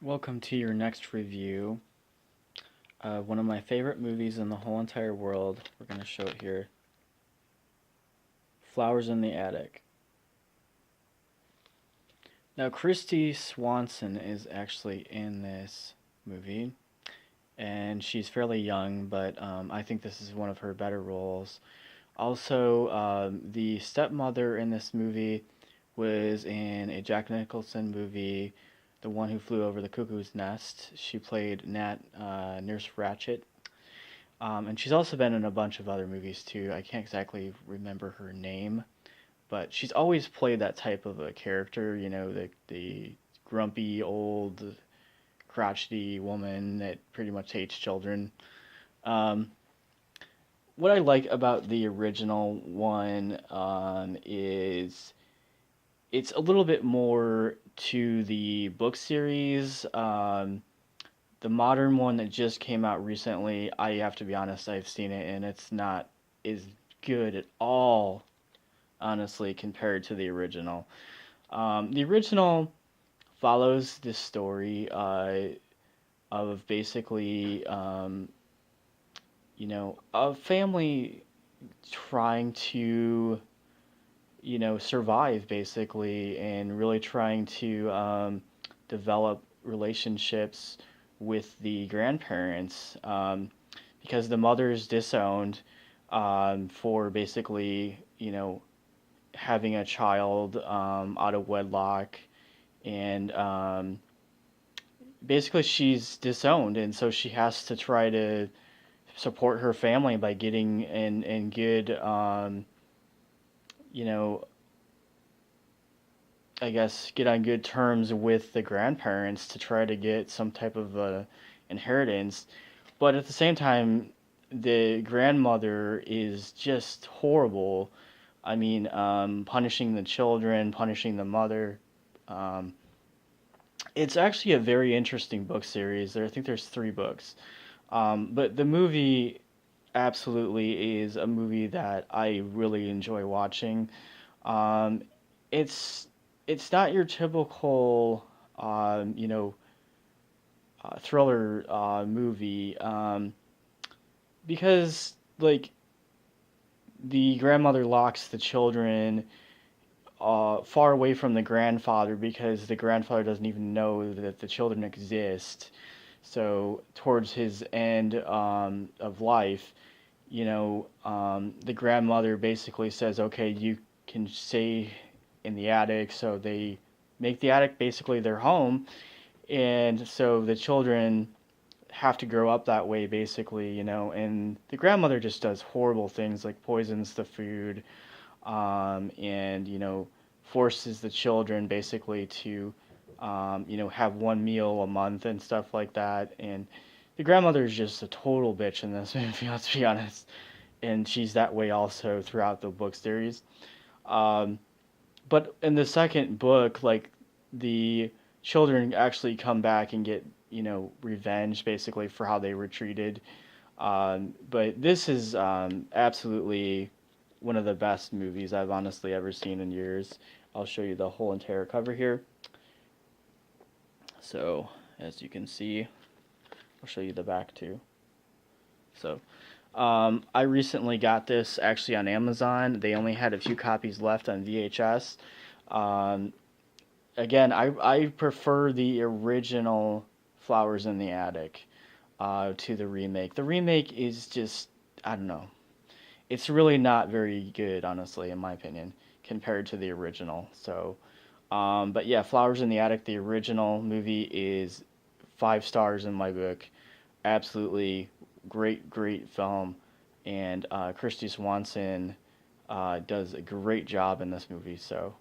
Welcome to your next review. One of my favorite movies in the whole entire world. We're going to show it here. Flowers in the Attic. Now, Kristy Swanson is actually in this movie, and she's fairly young, but I think this is one of her better roles. Also, the stepmother in this movie was in a Jack Nicholson movie, The One Who Flew Over the Cuckoo's Nest. She played Nurse Ratched. And she's also been in a bunch of other movies too. I can't exactly remember her name, but she's always played that type of a character, the grumpy old crotchety woman that pretty much hates children. Um, what I like about the original one is it's a little bit more to the book series. The modern one that just came out recently, I have to be honest, I've seen it and it's not as good at all, honestly, compared to the original. The original follows this story of basically, a family trying to, survive basically and really trying to develop relationships with the grandparents because the mother's disowned for basically, having a child out of wedlock. And basically, she's disowned, and so she has to try to support her family by getting in good, you know, I guess, get on good terms with the grandparents to try to get some type of inheritance. But at the same time, the grandmother is just horrible. I mean, punishing the children, punishing the mother. Um, it's actually a very interesting book series. I think there's three books. But the movie absolutely is a movie that I really enjoy watching. Um, it's it's not your typical, thriller movie, because like the grandmother locks the children far away from the grandfather because the grandfather doesn't even know that the children exist. So towards his end of life, the grandmother basically says, "Okay, you can stay in the attic." So they make the attic basically their home, and so the children have to grow up that way basically, and the grandmother just does horrible things like poisons the food, and forces the children basically to have one meal a month and stuff like that. And the grandmother is just a total bitch in this movie, let's be honest, and she's that way also throughout the book series. um, but in the second book, like, the children actually come back and get, revenge basically for how they were treated. But this is absolutely one of the best movies I've honestly ever seen in years. I'll show you the whole entire cover here. So, as you can see, I'll show you the back too. So, I recently got this actually on Amazon. They only had a few copies left on VHS. Um, Again, I prefer the original Flowers in the Attic to the remake. The remake is just, I don't know. It's really not very good, honestly, in my opinion, compared to the original. So, but yeah, Flowers in the Attic, the original movie, is 5 stars in my book. Absolutely great, great film. And Kristy Swanson does a great job in this movie. So,